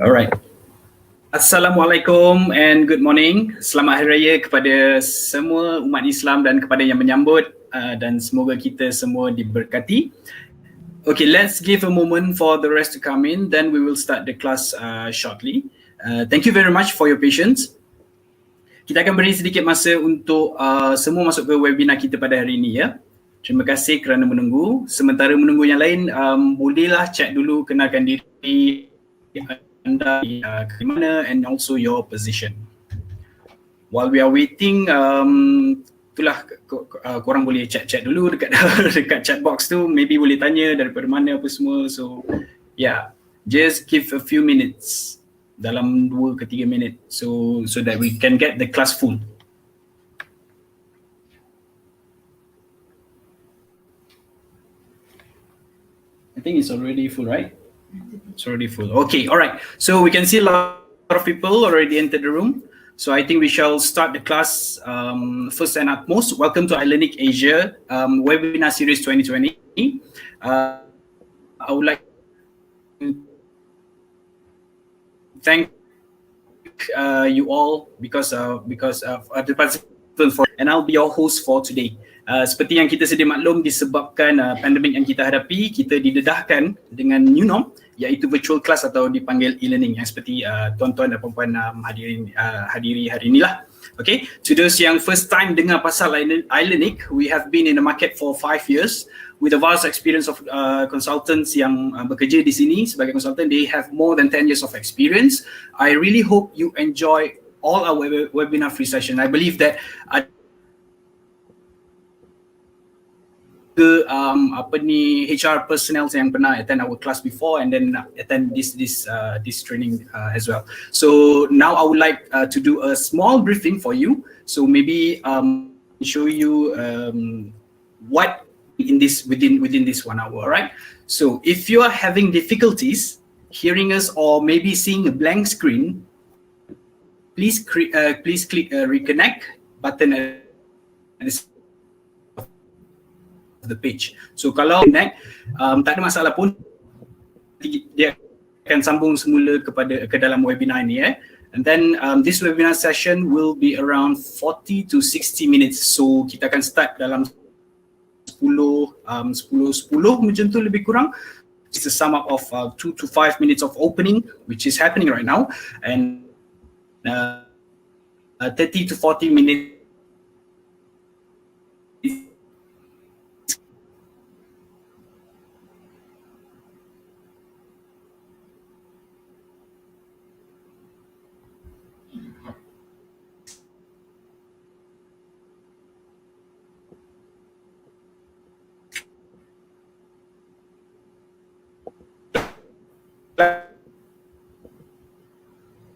Alright. Assalamualaikum and good morning. Selamat Hari Raya kepada semua umat Islam dan kepada yang menyambut dan semoga kita semua diberkati. Okay, let's give a moment for the rest to come in, then we will start the class shortly. Thank you very much for your patience. Kita akan beri sedikit masa untuk semua masuk ke webinar kita pada hari ini ya. Terima kasih kerana menunggu. Sementara menunggu yang lain, bolehlah cek dulu, kenalkan diri anda ke mana and also your position. While we are waiting, itulah korang boleh chat dulu dekat dekat chat box tu, maybe boleh tanya daripada mana apa semua. So yeah, just give a few minutes, dalam 2 ke 3 minit, so that we can get the class full. I think it's already full, right? It's already full. Okay, all right. So we can see a lot of people already entered the room. So I think we shall start the class. First and utmost, welcome to ilearnic Asia webinar series 2020. I would like to thank you all because of the participants and I'll be your host for today. Seperti yang kita sedia maklum, disebabkan pandemik yang kita hadapi, kita didedahkan dengan new norm, iaitu virtual class atau dipanggil e-learning, yang seperti tuan-tuan dan puan-puan hadiri hari inilah. Okay, to those yang first time dengar pasal ilearnic, we have been in the market for 5 years with a vast experience of consultants yang bekerja di sini sebagai consultant. They have more than 10 years of experience. I really hope you enjoy all our webinar free session. I believe that HR personnel yang pernah attend our class before and then attend this training as well. So now I would like to do a small briefing for you. So maybe show you what in this within this 1 hour, right? So if you are having difficulties hearing us or maybe seeing a blank screen, please click reconnect button at this the page. So kalau connect, tak ada masalah pun, dia akan sambung semula ke dalam webinar ini And then this webinar session will be around 40 to 60 minutes. So kita akan start dalam 10 macam tu lebih kurang. It's a sum up of 2 to 5 minutes of opening, which is happening right now, and 30 to 40 minutes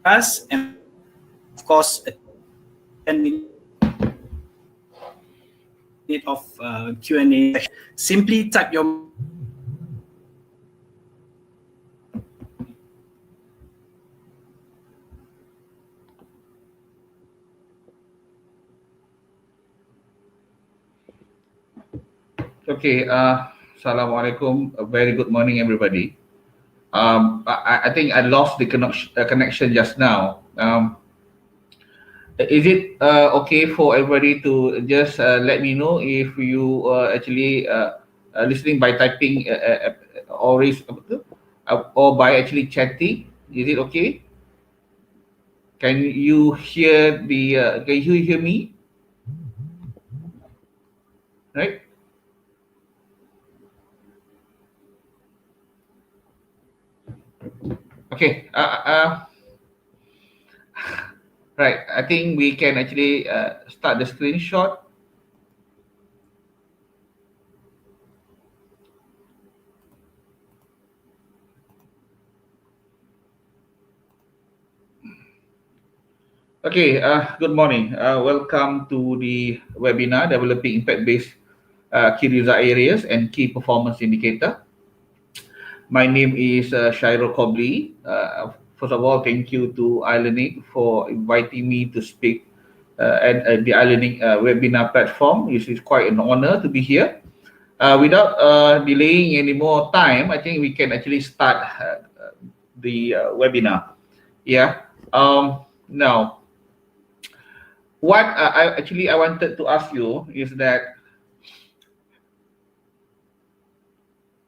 class, and of course attending it of Q&A. Simply type your Okay, Assalamualaikum. A very good morning, everybody. I think I lost the connection just now. Is it okay for everybody to just let me know if you actually listening by typing or by actually chatting? Is it okay? Can you hear can you hear me? Right? Okay. Right. I think we can actually start the screenshot. Okay. Good morning. Welcome to the webinar Developing Impact-Based Key User Areas and Key Performance Indicator. My name is Shairul Kobli. First of all, thank you to ilearnic for inviting me to speak at the ilearnic webinar platform. It is quite an honor to be here. Without delaying any more time, I think we can actually start the webinar. Yeah. Now, what I wanted to ask you is that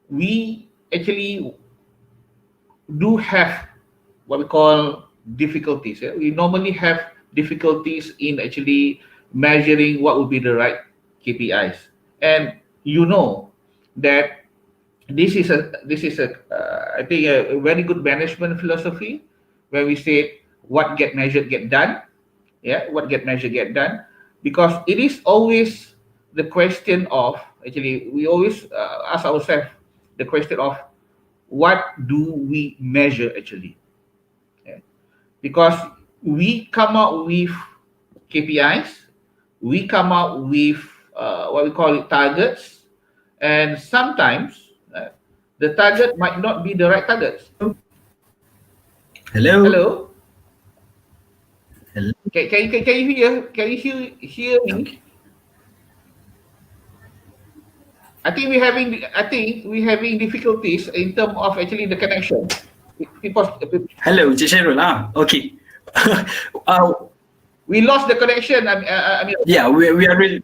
we actually do have what we call difficulties. Yeah? We normally have difficulties in actually measuring what would be the right KPIs, and you know that this is a I think a very good management philosophy where we say what get measured get done. Yeah, what get measured get done, because it is always the question of actually we always ask ourselves the question of what do we measure actually. Yeah. Because we come out with KPIs, we come out with what we call it targets, and sometimes the target might not be the right targets. Hello. Hello, Hello. can you hear me? Okay. I think we having difficulties in terms of actually the connection. People, Hello, Cik Shairul. Okay. uh, we lost the connection. I mean, yeah, we are really.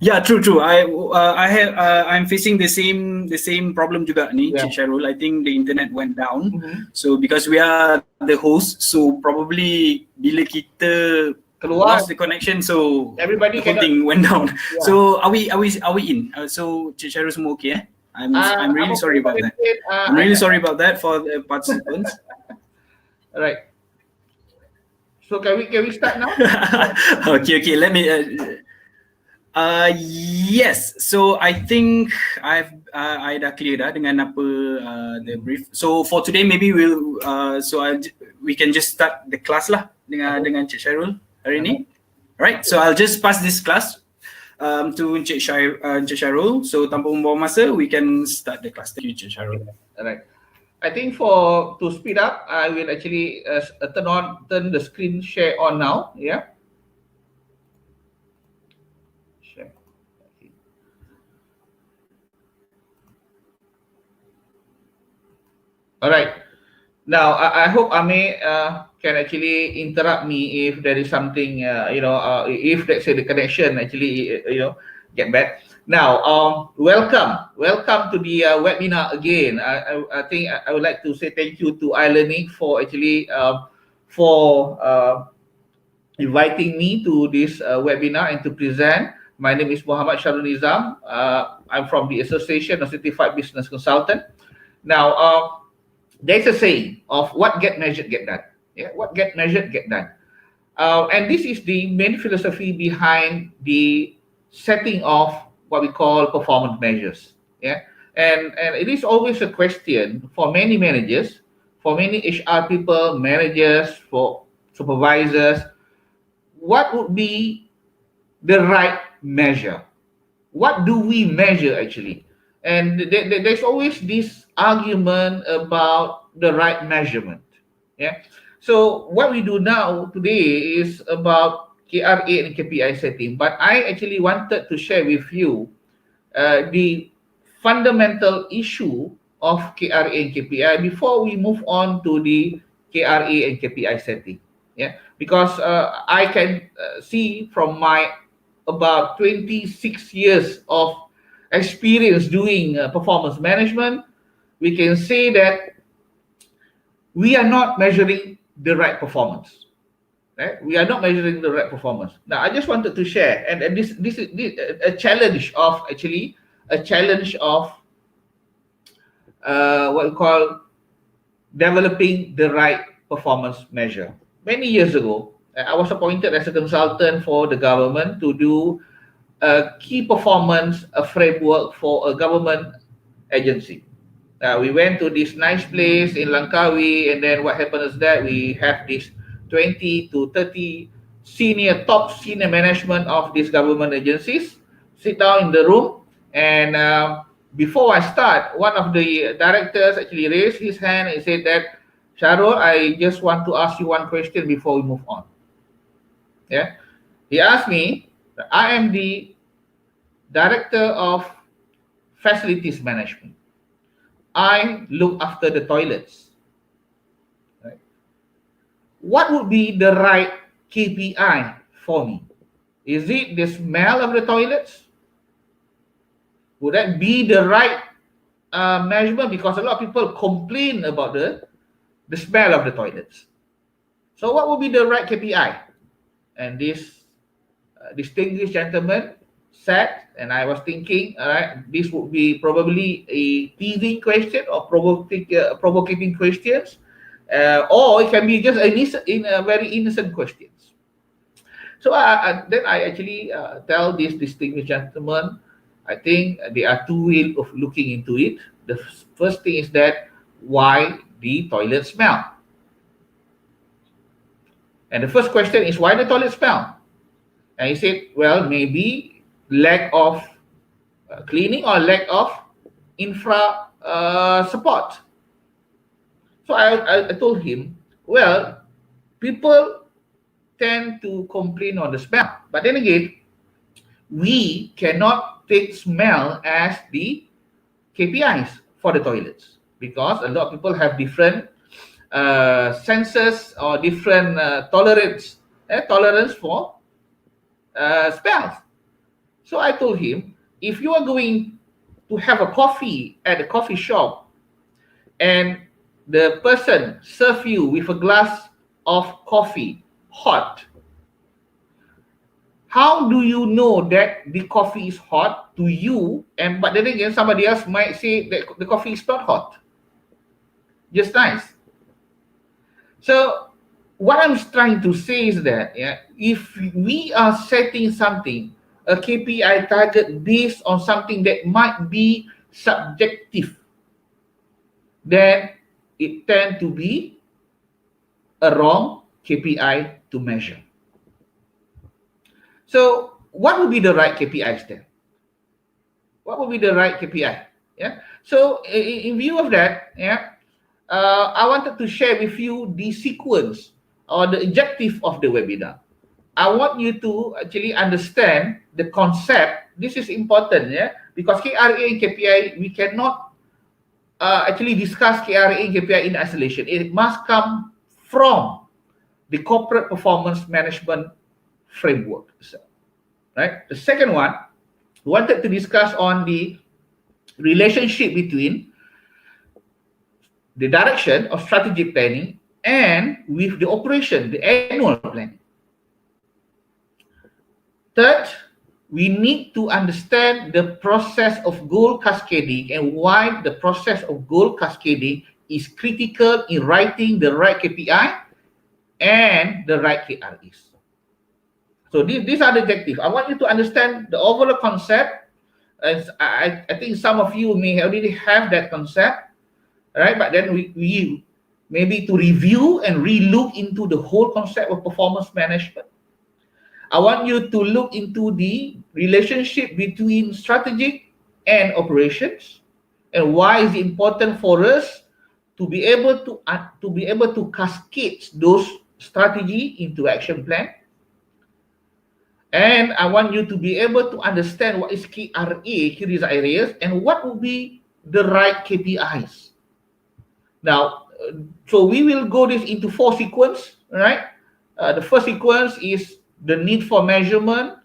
Yeah, true. I'm facing the same problem juga ni, yeah. Cik Shairul. I think the internet went down. Mhm. So because we are the host, so probably bila kita Keluar, lost the connection, so everybody the whole cannot. thing went down. Yeah. So are we in? So Cik Shairul semua okay? I'm really sorry about that. I'm really sorry about that for the participants. All right. So can we start now? Okay. Let me. Yes. So I think I dah clear dah dengan apa the brief. So for today maybe we can just start the class lah dengan Cik Shairul hari ni. Alright. So I'll just pass this class to Cik Shairul. So tanpa membuang masa, we can start the class. Thank you, Cik Shairul. All right. I think to speed up, I will actually turn the screen share on now. Yeah. Share. Okay. All right. Now I hope Ame can actually interrupt me if there is something if let's say the connection actually get bad. Now welcome to the webinar again. I think I would like to say thank you to iLearning for actually for inviting me to this webinar and to present. My name is Muhammad Sharul Nizam. I'm from the Association of Certified Business Consultant. Now there's a saying of what get measured get done. Yeah, what get measured get done. And this is the main philosophy behind the setting of what we call performance measures. Yeah, and it is always a question for many managers, for many HR people, managers, for supervisors, what would be the right measure? What do we measure actually? And there's always this argument about the right measurement. Yeah. So what we do now today is about KRA and KPI setting. But I actually wanted to share with you the fundamental issue of KRA and KPI before we move on to the KRA and KPI setting. Yeah, because I can see from my about 26 years of experience doing performance management, we can say that we are not measuring the right performance. Right? We are not measuring the right performance. Now, I just wanted to share, and this is a challenge of actually a challenge of what we call developing the right performance measure. Many years ago, I was appointed as a consultant for the government to do a key performance framework for a government agency. We went to this nice place in Langkawi, and then what happened is that we have this 20 to 30 top senior management of these government agencies sit down in the room, and before I start, one of the directors actually raised his hand and said that, Shahrul, I just want to ask you one question before we move on. Yeah, he asked me, I am the director of facilities management. I look after the toilets. Right? what would be the right KPI for me? Is it the smell of the toilets? Would that be the right measurement? Because a lot of people complain about the smell of the toilets. So what would be the right KPI? And this distinguished gentleman said, and I was thinking, all right, this would be probably a teasing question or provocating questions, or it can be just a very innocent questions. So then I actually tell this distinguished gentleman, I think there are two ways of looking into it. The first thing is that why the toilet smell? And the first question is why the toilet smell? And he said, well, maybe lack of cleaning or lack of infra support. So I told him, well, people tend to complain on the smell. But then again, we cannot take smell as the KPIs for the toilets because a lot of people have different senses or different tolerance for smells. So I told him, if you are going to have a coffee at a coffee shop and the person serve you with a glass of coffee hot, how do you know that the coffee is hot to you? But then again, somebody else might say that the coffee is not hot. Just nice. So what I'm trying to say is that if we are setting something, a KPI target based on something that might be subjective, then it tends to be a wrong KPI to measure. So what would be the right KPIs then? What would be the right KPI? Yeah. So in view of that, I wanted to share with you the sequence or the objective of the webinar. I want you to actually understand the concept. This is important, because KRA and KPI, we cannot actually discuss KRA and KPI in isolation. It must come from the corporate performance management framework. Right. The second one, we wanted to discuss on the relationship between the direction of strategic planning and with the operation, the annual planning. Third, we need to understand the process of goal cascading and why the process of goal cascading is critical in writing the right KPI and the right KRAs. So these are the objectives. I want you to understand the overall concept. As I think some of you may already have that concept, right? But then we maybe to review and re-look into the whole concept of performance management. I want you to look into the relationship between strategic and operations, and why is it important for us to be able to cascade those strategy into action plan. And I want you to be able to understand what is KRA, key result areas, and what will be the right KPIs. Now, so we will go this into 4 sequence, right? The first sequence is the need for measurement.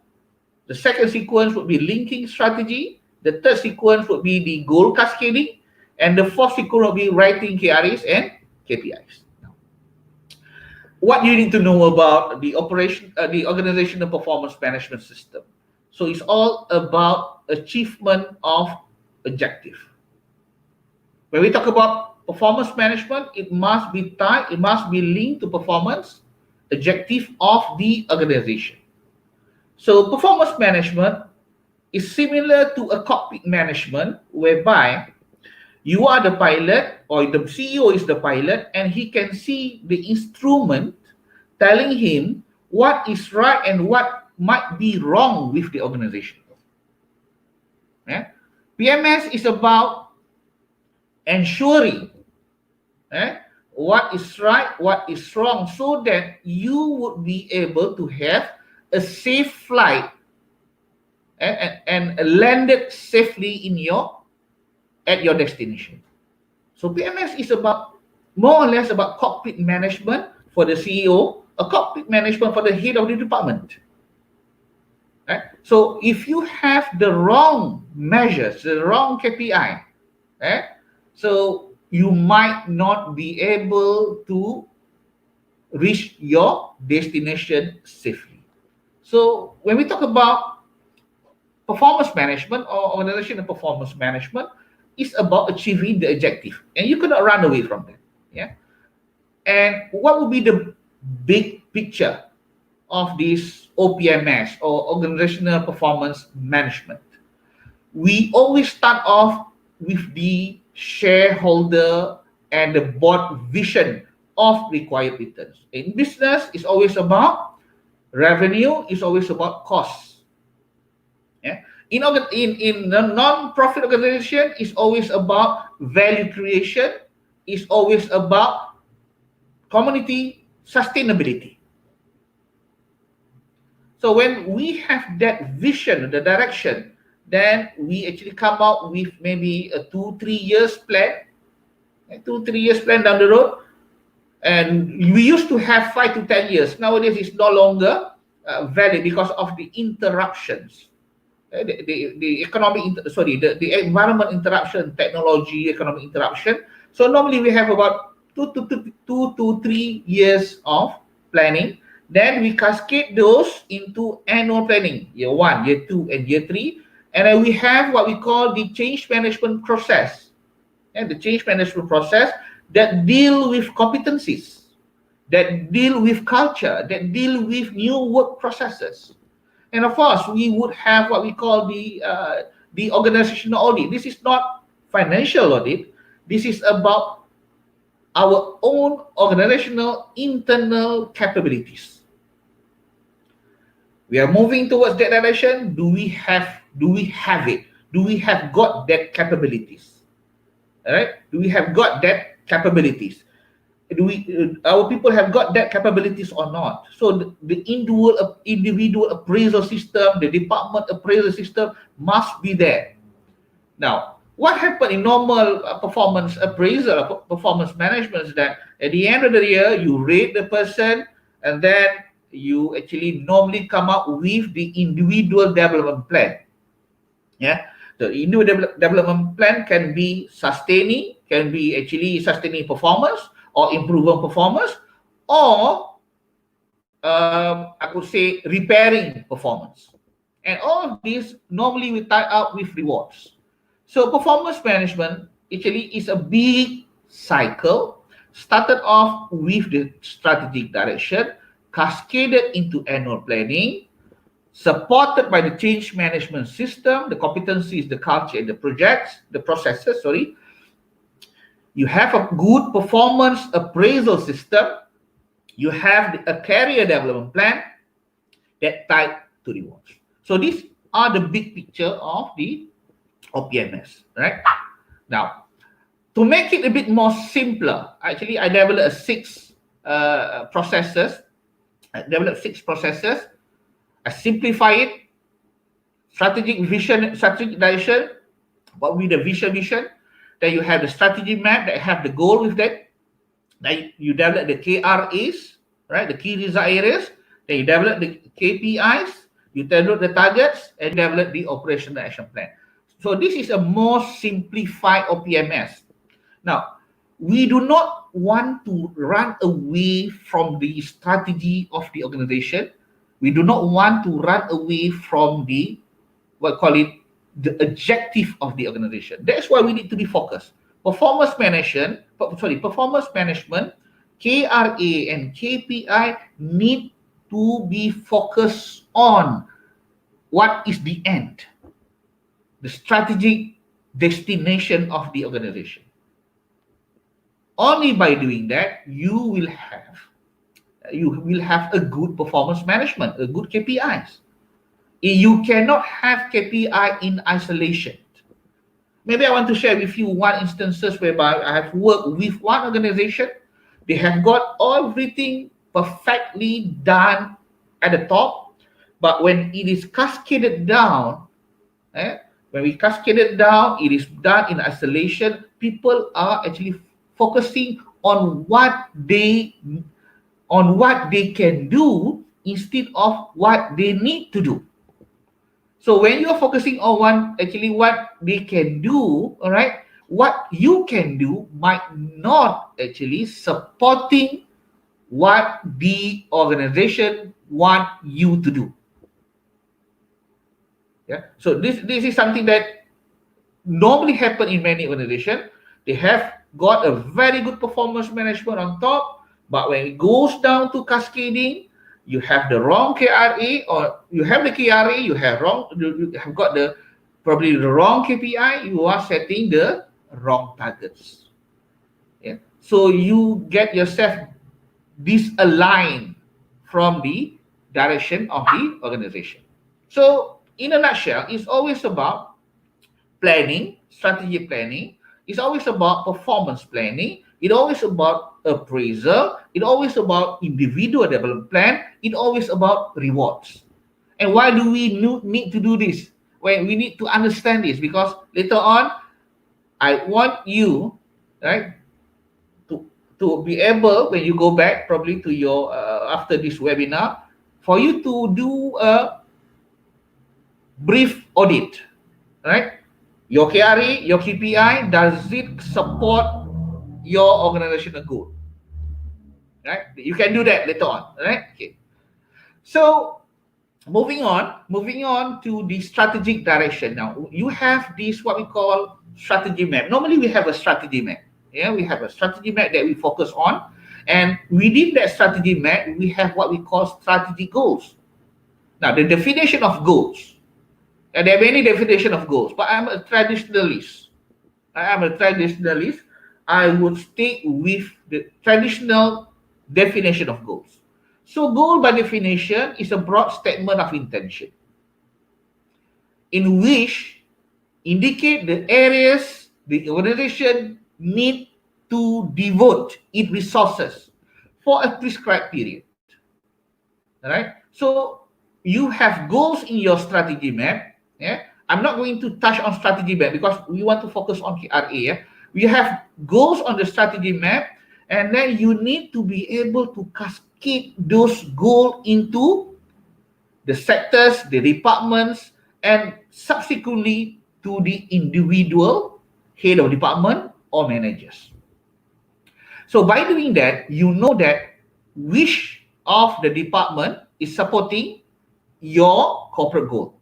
The second sequence would be linking strategy. The third sequence would be the goal cascading. And the fourth sequence will be writing KRAs and KPIs. What you need to know about the organizational performance management system. So it's all about achievement of objective. When we talk about performance management, it must be tied, it must be linked to performance objective of the organization. So performance management is similar to a cockpit management, whereby you are the pilot or the CEO is the pilot, and he can see the instrument telling him what is right and what might be wrong with the organization. PMS is about ensuring what is right, what is wrong, so that you would be able to have a safe flight and landed safely at your destination. So PMS is about more or less about cockpit management for the CEO, a cockpit management for the head of the department. Right? So if you have the wrong measures, the wrong KPI, right? So you might not be able to reach your destination safely. So when we talk about performance management or organizational performance management, is about achieving the objective, and you cannot run away from that. Yeah. And what would be the big picture of this OPMS or organizational performance management? We always start off with the shareholder and the board vision of required returns. In business, it's always about revenue, it's always about costs. Yeah. In the non-profit organization, it's always about value creation, it's always about community sustainability. So when we have that vision, the direction, then we actually come out with maybe a 2-3 years plan, 2-3 years plan down the road. And we used to have 5 to 10 years. Nowadays, it's no longer valid because of the interruptions. The environment interruption, technology, economic interruption. So normally we have about 2 to 3 years of planning. Then we cascade those into annual planning, year 1, year 2, and year 3. And then we have what we call the change management process. And the change management process that deal with competencies, that deal with culture, that deal with new work processes. And of course, we would have what we call the organizational audit. This is not financial audit. This is about our own organizational internal capabilities. We are moving towards that direction. Do we have it? Do we have got that capabilities? All right? Do we have got that capabilities? Our people have got that capabilities or not? So the individual appraisal system, the department appraisal system must be there. Now, what happened in normal performance appraisal, performance management is that at the end of the year, you rate the person, and then you actually normally come up with the individual development plan. Yeah, the individual development plan can be sustaining, can be actually sustaining performance or improving performance, or I could say repairing performance. And all of these normally we tie up with rewards. So performance management actually is a big cycle, started off with the strategic direction, cascaded into annual planning, supported by the change management system, the competencies, the culture, and the projects, the processes, sorry. You have a good performance appraisal system. You have a career development plan that tied to rewards. So these are the big picture of the OPMS, right? Now, to make it a bit more simpler, actually I developed 6 processes. I developed 6 processes. I simplify it. Strategic vision, strategic direction. What will be the vision? Then you have the strategy map that have the goal with that. Then you develop the KRAs, right? The key result areas. Then you develop the KPIs. You develop the targets and develop the operational action plan. So this is a more simplified OPMS. Now, we do not want to run away from the strategy of the organization. We do not want to run away from the, the objective of the organization. That's why we need to be focused. Performance management, KRA and KPI need to be focused on what is the end, the strategic destination of the organization. Only by doing that, you will have a good performance management, a good KPIs. You cannot have KPI in isolation. Maybe I want to share with you one instances whereby I have worked with one organization. They have got everything perfectly done at the top, but when it is cascaded down, when we cascade it down, it is done in isolation. People are actually focusing on what they on what they can do instead of what they need to do. So when you're focusing on what they can do, all right, what you can do might not actually supporting what the organization want you to do. Yeah. So this is something that normally happen in many organizations. They have got a very good performance management on top, but when it goes down to cascading, you have the wrong KRA, or you have the KRA, you have got probably the wrong KPI, you are setting the wrong targets. Yeah. So you get yourself disaligned from the direction of the organization. So in a nutshell, it's always about planning, strategic planning. It's always about performance planning. It's always about appraisal. It's always about individual development plan. It's always about rewards. And why do we need to do this? Well, we need to understand this, because later on, I want you, right, to be able, when you go back probably to your after this webinar, for you to do a brief audit, right? Your KRA, your KPI, does it support your organizational goal? Right? You can do that later on, right? Okay. So moving on to the strategic direction. Now you have this what we call strategy map. Normally we have a strategy map. Yeah, we have a strategy map that we focus on, and within that strategy map we have what we call strategy goals. Now the definition of goals. And there are many definitions of goals, but I'm a traditionalist. I would stick with the traditional definition of goals. So goal by definition is a broad statement of intention in which indicate the areas the organization need to devote its resources for a prescribed period. All right? So you have goals in your strategy map. Yeah, I'm not going to touch on strategy map because we want to focus on KRA. Yeah? We have goals on the strategy map, and then you need to be able to cascade those goals into the sectors, the departments, and subsequently to the individual head of department or managers. So by doing that, you know that which of the department is supporting your corporate goal.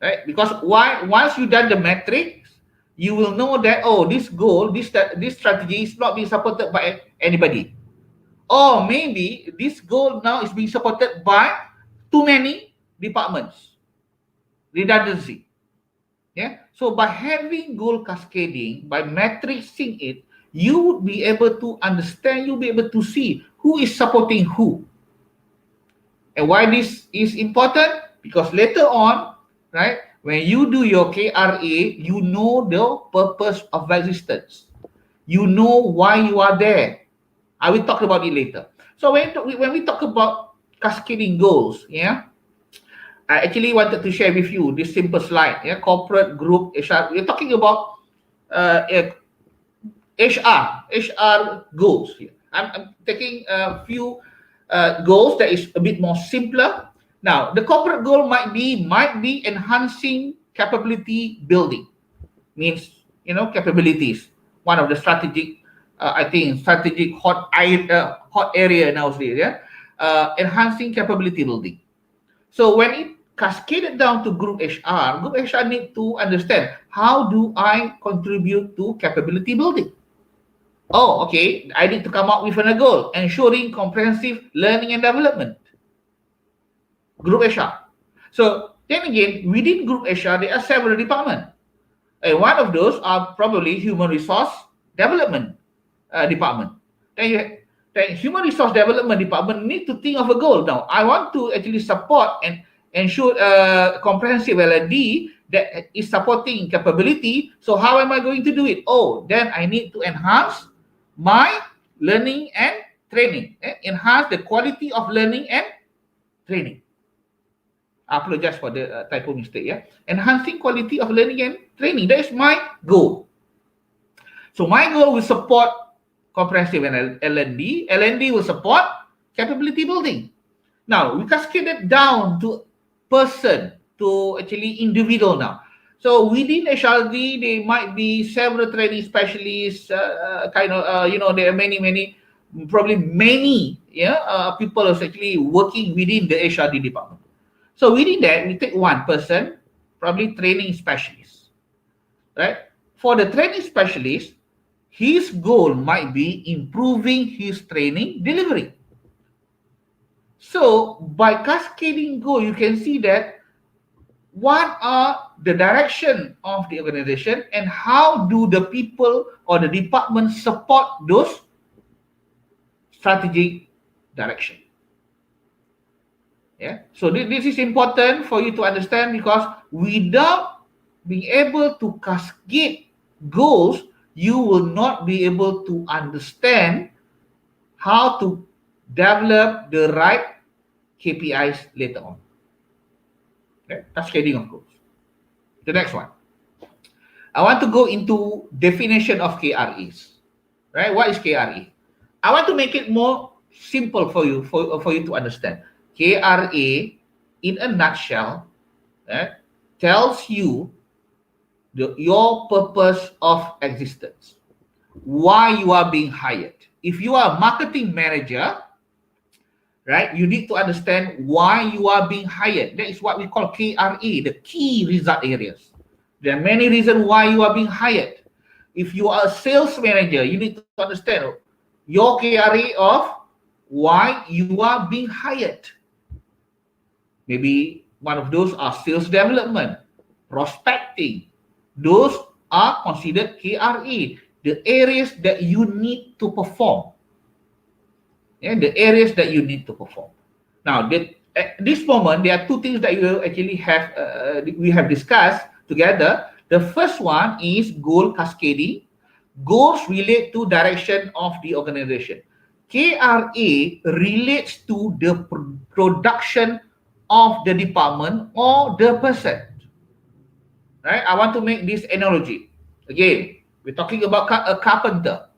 Right? Because once you done the metrics, you will know that, oh, this goal, this strategy is not being supported by anybody. Or maybe this goal now is being supported by too many departments. Redundancy. Yeah. So by having goal cascading, by matrixing it, you would be able to understand, you'll be able to see who is supporting who. And why this is important? Because later on, right, when you do your KRA, you know the purpose of existence. You know why you are there. I will talk about it later. So when we talk about cascading goals, yeah, I actually wanted to share with you this simple slide. Yeah, corporate group HR. We're talking about HR goals here. I'm taking a few goals that is a bit more simpler. Now, the corporate goal might be enhancing capability building. Means, capabilities. One of the strategic, strategic hot area nowadays. Yeah, enhancing capability building. So when it cascaded down to group HR need to understand, how do I contribute to capability building? Oh, okay, I need to come up with a goal, ensuring comprehensive learning and development. Group HR. So then again, within group HR, there are several departments. And one of those are probably human resource development department. Then human resource development department need to think of a goal. Now, I want to actually support and ensure comprehensive L&D that is supporting capability. So how am I going to do it? Oh, then I need to enhance my learning and training. Enhance the quality of learning and training. I apologize for the typo mistake. Yeah, enhancing quality of learning and training. That is my goal. So my goal will support comprehensive L&D. L&D will support capability building. Now, we cascade it down to person, to actually individual now. So within HRD, there might be several training specialists, there are many, probably many people are actually working within the HRD department. So within that, we take one person, probably training specialist, right? For the training specialist, his goal might be improving his training delivery. So by cascading goal, you can see that what are the direction of the organization and how do the people or the department support those strategic direction. Yeah. So this is important for you to understand, because without being able to cascade goals, you will not be able to understand how to develop the right KPIs later on. Okay? Cascading of goals. The next one. I want to go into definition of KRAs. Right? What is KRA? I want to make it more simple for you to understand. KRA, in a nutshell, tells you your purpose of existence, why you are being hired. If you are a marketing manager, right, you need to understand why you are being hired. That is what we call KRA, the key result areas. There are many reasons why you are being hired. If you are a sales manager, you need to understand your KRA of why you are being hired. Maybe one of those are sales development, prospecting. Those are considered KRA, the areas that you need to perform. Yeah, the areas that you need to perform. Now, at this moment, there are two things that you actually have, we have discussed together. The first one is goal cascading. Goals relate to direction of the organization. KRA relates to the production of the department or the person. Right? I want to make this analogy. Again, we're talking about a carpenter.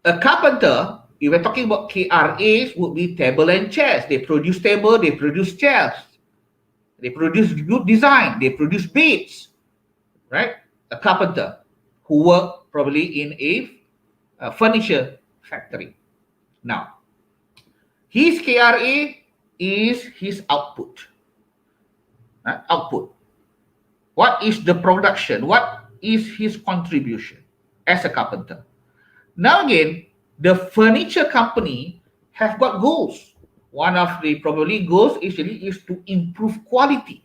A carpenter, if we're talking about KRAs, would be table and chairs. They produce table, they produce chairs. They produce good design, they produce beds. Right? A carpenter who work probably in a furniture factory. Now, his KRA is his output. Output. What is the production? What is his contribution as a carpenter? Now again, the furniture company have got goals. One of the probably goals actually is to improve quality.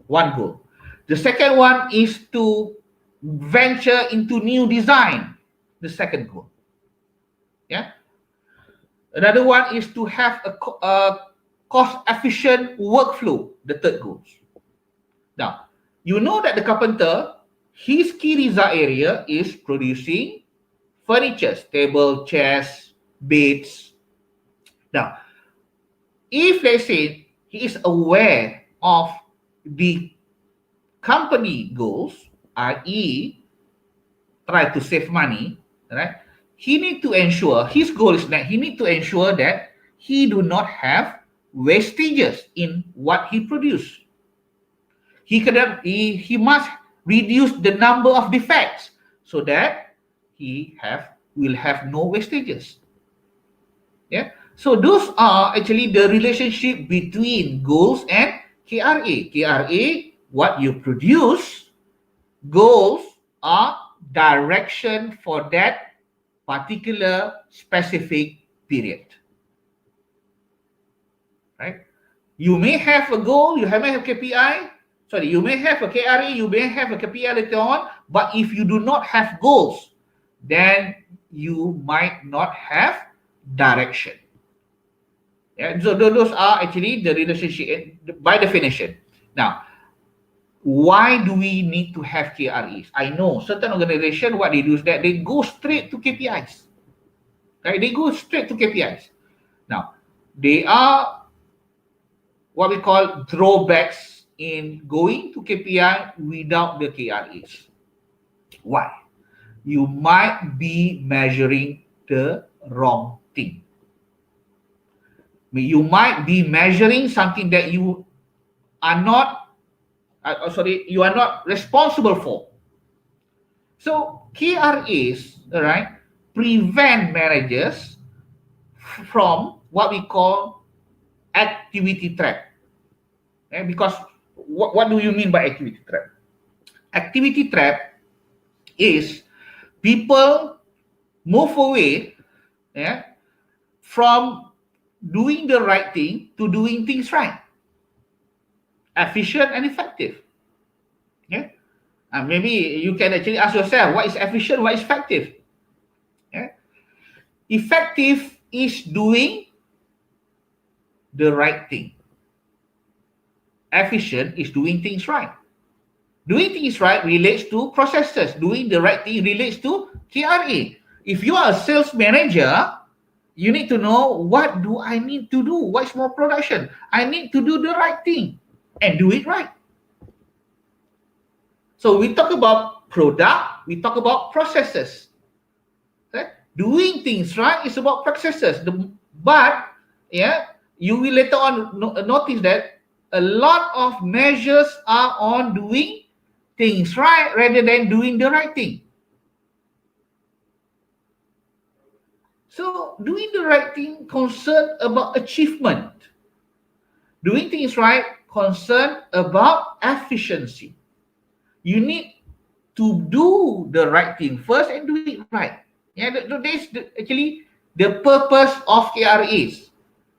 One goal. The second one is to venture into new design. The second goal. Yeah. Another one is to have a cost-efficient workflow. The third goal. Now, you know that the carpenter, his key result area is producing furniture, table, chairs, beds. Now, if let's say he is aware of the company goals, i.e., try to save money, right? He need to ensure, his goal is that he need to ensure that he do not have wastages in what he produce. He must reduce the number of defects so that he will have no wastages. Yeah. So those are actually the relationship between goals and KRA. KRA, what you produce. Goals are direction for that particular specific period. Right? You may have a goal, you may have KPI. Sorry, you may have a KRA, you may have a KPI later on, but if you do not have goals, then you might not have direction. Yeah, so those are actually the relationship by definition. Now, why do we need to have KRAs? I know certain organizations, what they do is that they go straight to KPIs. Right? They go straight to KPIs. Now, they are what we call drawbacks in going to KPI without the KRAs. Why? You might be measuring the wrong thing. You might be measuring something that you are not, you are not responsible for. So KRAs, right, prevent managers from what we call activity trap. Because what do you mean by activity trap? Activity trap is people move away from doing the right thing to doing things right, efficient and effective. Maybe you can actually ask yourself, what is efficient, what is effective? Effective is doing the right thing. Efficient is doing things right. Doing things right relates to processes. Doing the right thing relates to KRA. If you are a sales manager, you need to know, what do I need to do? What's more production? I need to do the right thing and do it right. So we talk about product, we talk about processes. Doing things right is about processes. But you will later on notice that a lot of measures are on doing things right rather than doing the right thing. So doing the right thing concerned about achievement. Doing things right concerned about efficiency. You need to do the right thing first and do it right. That's actually the purpose of KRAs.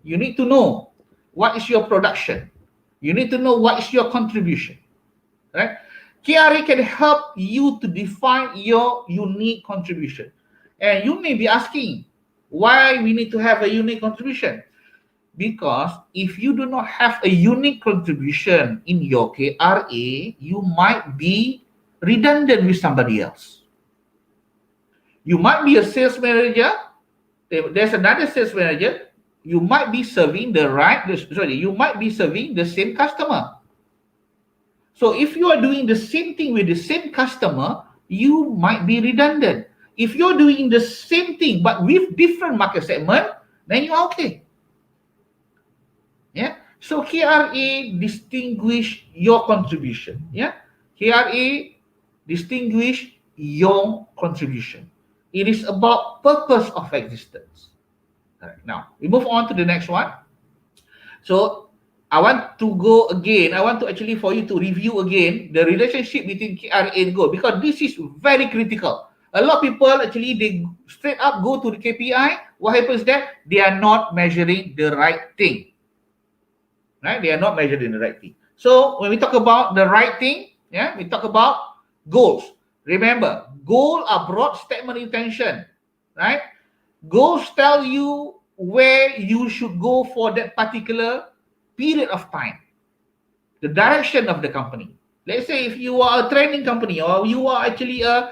You need to know what is your production. You need to know what is your contribution. Right? KRA can help you to define your unique contribution. And you may be asking, why we need to have a unique contribution? Because if you do not have a unique contribution in your KRA, you might be redundant with somebody else. You might be a sales manager. There's another sales manager. You might be serving you might be serving the same customer. So if you are doing the same thing with the same customer, you might be redundant. If you're doing the same thing but with different market segment, then you're okay. So KRA distinguish your contribution. KRA distinguish your contribution. It is about purpose of existence. Now we move on to the next one. So I want to go again. I want to actually for you to review again the relationship between KRA and goal, because this is very critical. A lot of people actually, they straight up go to the KPI. What happens there? They are not measuring the right thing. Right? They are not measuring the right thing. So when we talk about the right thing, we talk about goals. Remember, goals are broad statement intention. Right? Goals tell you where you should go for that particular period of time, the direction of the company. Let's say if you are a training company, or you are actually a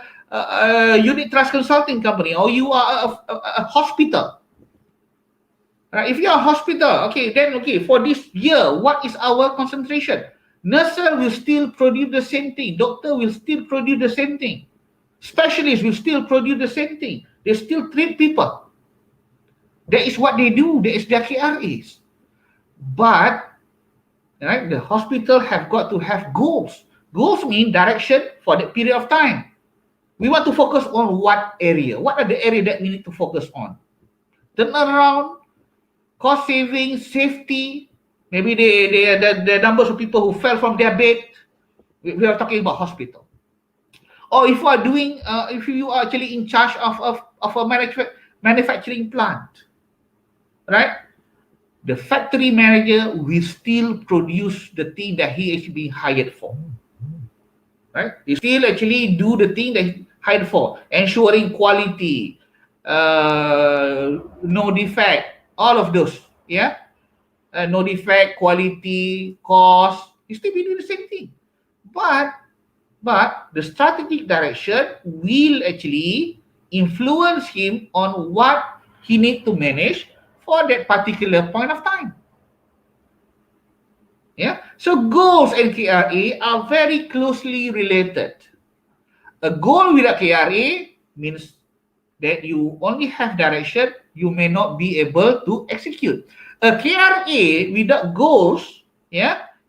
unit trust consulting company, or you are a hospital. Right? If you are a hospital, for this year, what is our concentration? Nurses will still produce the same thing. Doctor will still produce the same thing. Specialists will still produce the same thing. They still treat people. That is what they do. That is their KRAs. But the hospital have got to have goals. Goals mean direction for that period of time. We want to focus on what area? What are the areas that we need to focus on? Turnaround, cost saving, safety. Maybe the numbers of people who fell from their bed. We are talking about hospital. Or if you are doing, if you are actually in charge of a manufacturing plant, right? The factory manager will still produce the thing that he is being hired for. Right? He still actually do the thing that he hired for, ensuring quality, no defect, all of those. No defect, quality, cost. He still be doing the same thing. But the strategic direction will actually influence him on what he needs to manage for that particular point of time. So goals and KRA are very closely related. A goal without KRA means that you only have direction, you may not be able to execute. A KRA without goals,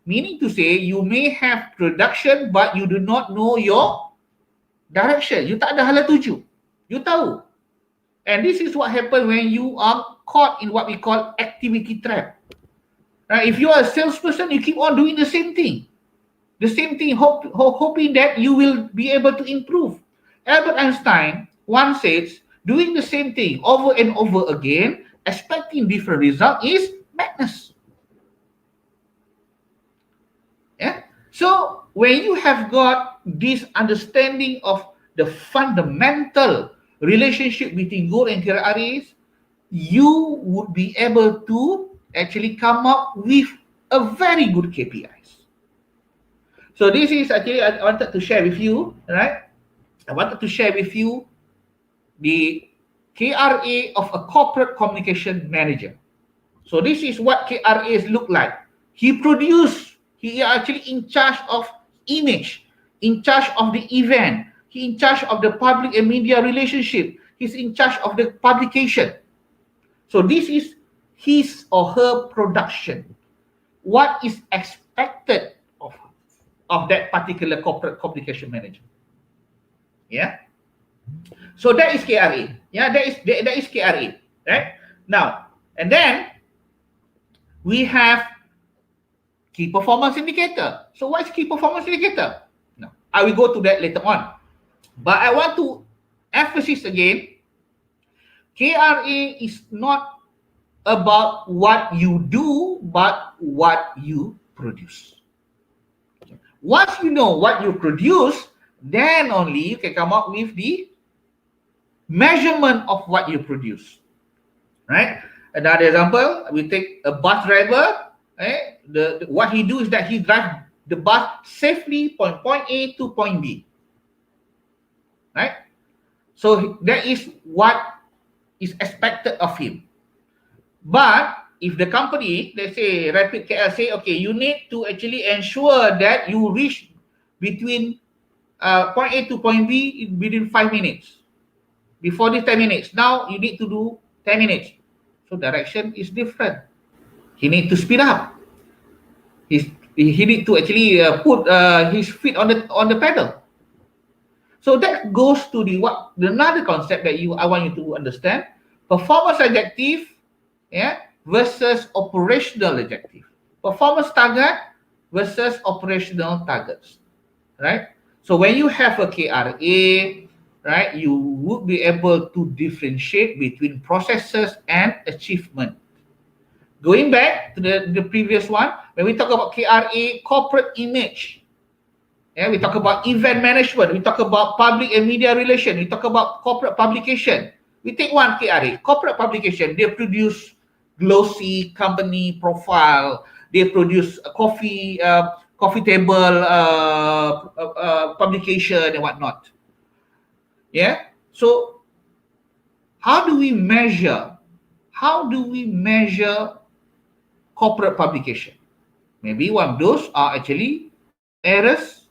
meaning to say you may have production but you do not know your direction. You tak ada hala tuju. You tahu. And this is what happens when you are caught in what we call activity trap. Right? If you are a salesperson, you keep on doing the same thing. The same thing, hoping that you will be able to improve. Albert Einstein once says, doing the same thing over and over again, expecting different result is madness. Yeah. So when you have got this understanding of the fundamental relationship between goal and KRAs, you would be able to actually come up with a very good KPIs. So this is actually I wanted to share with you, right? I wanted to share with you the KRA of a corporate communication manager. So this is what KRAs look like. He is actually in charge of image, in charge of the event, he in charge of the public and media relationship, he's in charge of the publication. So this is his or her production. What is expected of that particular corporate communication manager? Yeah. So that is KRA. Yeah, that is KRA. Right? Now, and then we have key performance indicator. So what is key performance indicator? Now, I will go to that later on. But I want to emphasize again, KRA is not about what you do, but what you produce. Once you know what you produce, then only you can come up with the measurement of what you produce. Right? Another example, we take a bus driver. What he do is that he drives the bus safely from point A to point B. Right? So that is what is expected of him. But if the company, let's say Rapid KL say, okay, you need to actually ensure that you reach between point A to point B within 5 minutes. Before this 10 minutes, now you need to do 10 minutes. So direction is different. He need to speed up. He need to actually put his feet on the pedal. So that goes to another concept that I want you to understand: performance objective, versus operational objective. Performance target versus operational targets. Right? So when you have a KRA, right, you would be able to differentiate between processes and achievement. Going back to the previous one, when we talk about KRA, corporate image, we talk about event management, we talk about public and media relation, we talk about corporate publication. We take one KRA, corporate publication. They produce glossy company profile, they produce a coffee table publication and whatnot. Yeah. So how do we measure corporate publication? Maybe one of those are actually errors.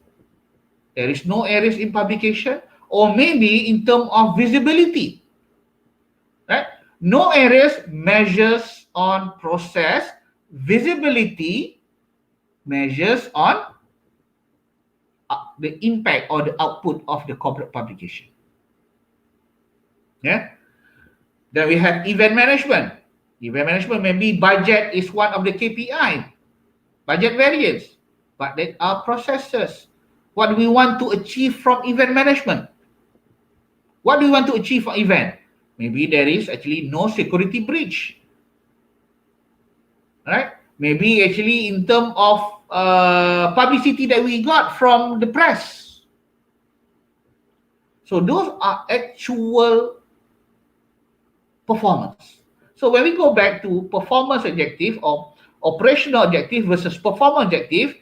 There is no errors in publication, or maybe in terms of visibility. Right? No errors measures on process, visibility measures on the impact or the output of the corporate publication. Yeah. Then we have event management. Event management, maybe budget is one of the KPI, budget variance, but there are processes. What do we want to achieve from event management? What do we want to achieve from event? Maybe there is actually no security breach. Right? Maybe actually in terms of publicity that we got from the press. So those are actual performance. So when we go back to performance objective or operational objective versus performance objective,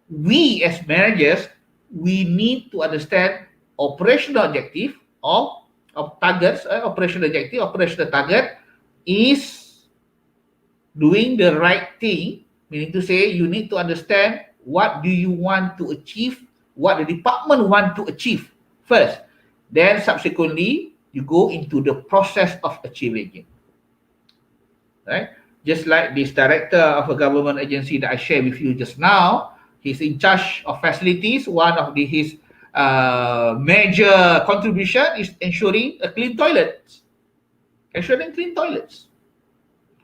we as managers, we need to understand operational objective of targets. Operational objective, operational target is doing the right thing, meaning to say you need to understand what do you want to achieve, what the department want to achieve first. Then subsequently, you go into the process of achieving it. Right? Just like this director of a government agency that I shared with you just now, he's in charge of facilities. One of his major contribution is ensuring a clean toilets. Ensuring clean toilets.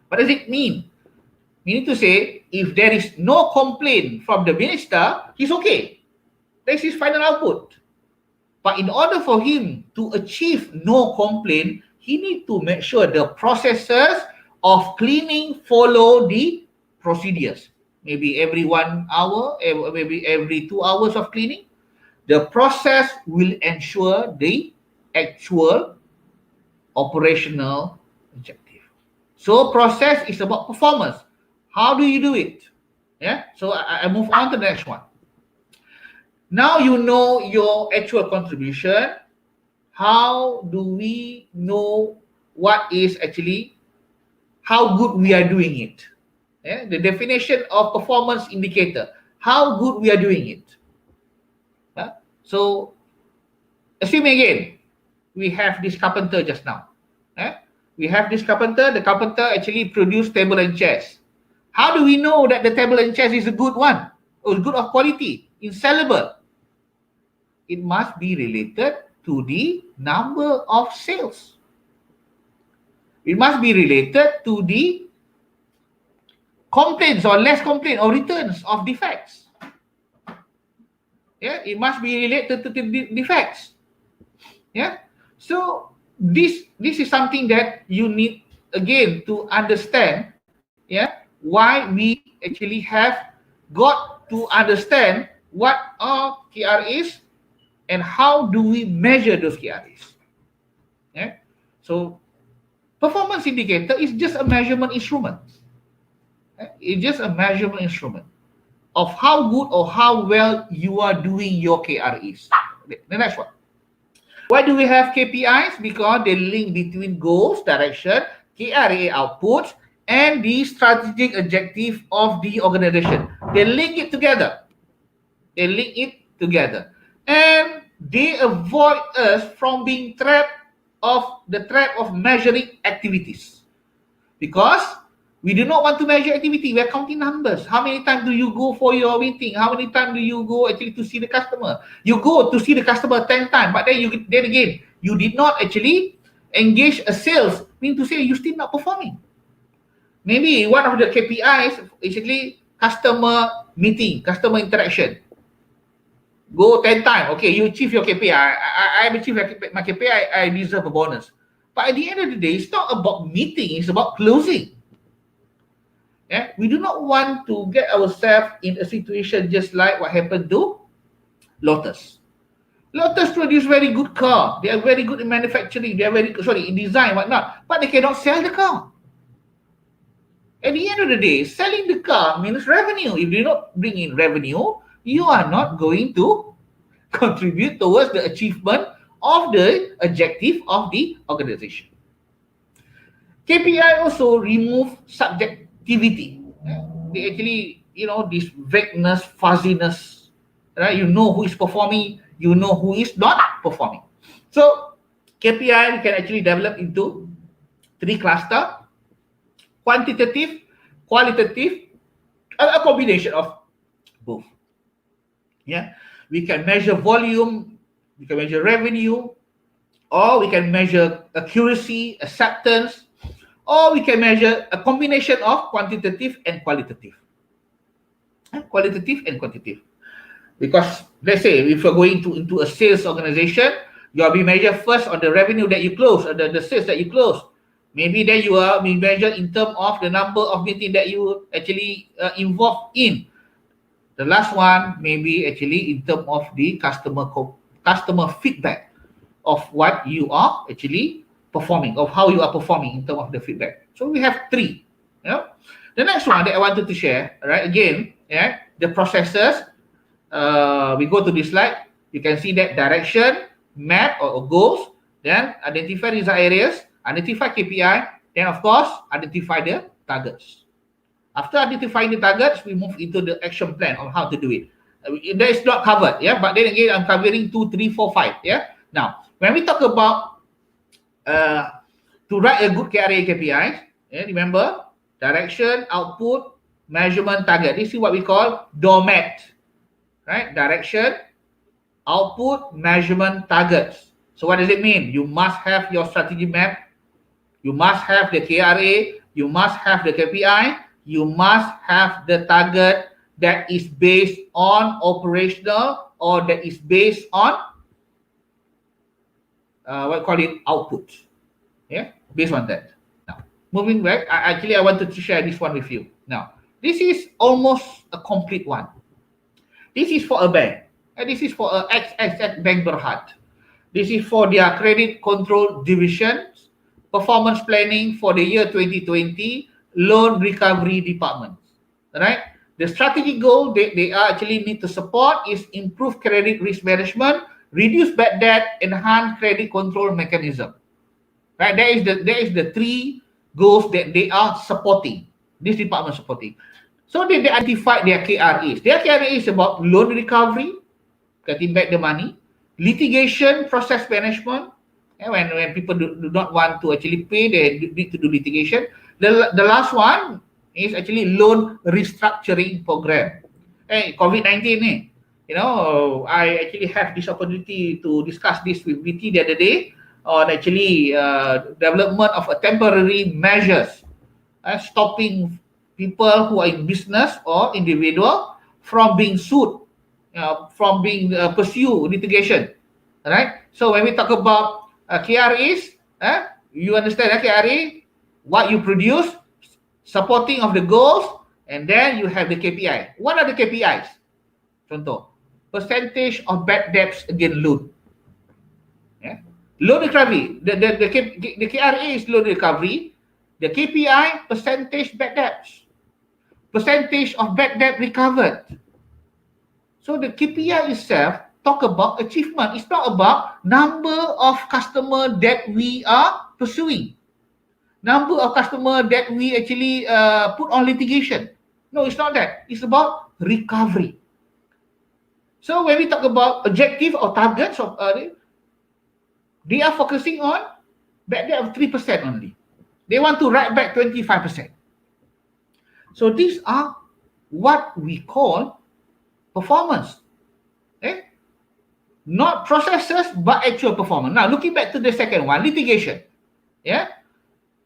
What does it mean? Meaning to say, if there is no complaint from the minister, he's okay. That's his final output. But in order for him to achieve no complaint, he needs to make sure the processes of cleaning follow the procedures. Maybe every 1 hour, maybe every 2 hours of cleaning. The process will ensure the actual operational objective. So process is about performance. How do you do it? Yeah. So I move on to the next one. Now you know your actual contribution. How do we know what is actually, how good we are doing it? Yeah? The definition of performance indicator. How good we are doing it. So, assuming again, we have this carpenter just now. We have this carpenter. The carpenter actually produced table and chairs. How do we know that the table and chairs is a good one, or good of quality, is sellable? It must be related to the number of sales. It must be related to the complaints or less complaints or returns of defects. Yeah, it must be related to the defects. Yeah, so this is something that you need again to understand. Yeah, why we actually have got to understand what are KRAs and how do we measure those KRAs. Yeah, so performance indicator is just a measurement instrument. It's just a measurement instrument of how good or how well you are doing your KRAs. The next one. Why do we have KPIs? Because they link between goals, direction, KRA outputs, and the strategic objective of the organization. They link it together. They link it together. And they avoid us from being trapped of the trap of measuring activities. Because we do not want to measure activity. We are counting numbers. How many times do you go for your meeting? How many times do you go actually to see the customer? You go to see the customer 10 times, but then again, you did not actually engage a sales, mean to say you still not performing. Maybe one of the KPIs is actually customer meeting, customer interaction. Go 10 times. Okay, you achieve your KPI. I achieve my KPI, I deserve a bonus. But at the end of the day, it's not about meeting, it's about closing. Yeah? We do not want to get ourselves in a situation just like what happened to Lotus. Lotus produce very good car. They are very good in manufacturing. They are very good, in design, whatnot. But they cannot sell the car. At the end of the day, selling the car means revenue. If you do not bring in revenue, you are not going to contribute towards the achievement of the objective of the organization. KPI also remove subjectivity. They actually, this vagueness, fuzziness, right? You know who is performing, you know who is not performing. So KPI we can actually develop into 3 clusters: quantitative, qualitative, a combination of both. Yeah, we can measure volume, we can measure revenue, or we can measure accuracy, acceptance, or we can measure a combination of quantitative and qualitative. Qualitative and quantitative. Because let's say if you're going into a sales organization, you'll be measured first on the revenue that you close, or the sales that you close. Maybe then you are being measured in terms of the number of meetings that you actually involved in. The last one maybe actually in terms of the customer feedback of what you are actually performing, of how you are performing in terms of the feedback. So we have 3. The next one that I wanted to share, right? Again, the processes. We go to this slide. You can see that direction, map or goals, then identify result areas, identify KPI, then of course identify the targets. After identifying the targets, we move into the action plan on how to do it. That is not covered, but then again, I'm covering 2, 3, 4, 5. Now, when we talk about to write a good KRA KPI, remember, direction, output, measurement, target. This is what we call DOMAT, right? Direction, output, measurement, targets. So what does it mean? You must have your strategy map, you must have the KRA, you must have the KPI, you must have the target that is based on operational or that is based on what call it output. Yeah, based on that. Now, moving back, I wanted to share this one with you. Now, this is almost a complete one. This is for a bank, and this is for a XXX Bank Berhad. This is for their credit control division, performance planning for the year 2020, loan recovery department. Right? The strategic goal they actually need to support is improve credit risk management, reduce bad debt, enhance credit control mechanism. Right? There is the three goals that they are supporting. This department supporting. So they identified their KRAs. Their KRA is about loan recovery, getting back the money, litigation process management. And when people do not want to actually pay, they need to do litigation. The last one is actually loan restructuring program. Hey, COVID-19 I actually have this opportunity to discuss this with VT the other day on actually development of a temporary measures stopping people who are in business or individual from being sued, from being pursue litigation. Right? So when we talk about KRAs, you understand KRA, what you produce, supporting of the goals, and then you have the KPI. What are the KPIs? Contoh, percentage of bad debts against loan. Yeah? Loan recovery, the KRA is loan recovery. The KPI, percentage bad debts. Percentage of bad debt recovered. So the KPI itself talk about achievement. It's not about number of customer that we are pursuing, number of customer that we actually put on litigation. No, it's not that. It's about recovery. So when we talk about objective or targets of they are focusing on bad debt of 3% only. They want to write back 25%. So these are what we call performance. Not processes, but actual performance. Now, looking back to the second one, litigation. Yeah.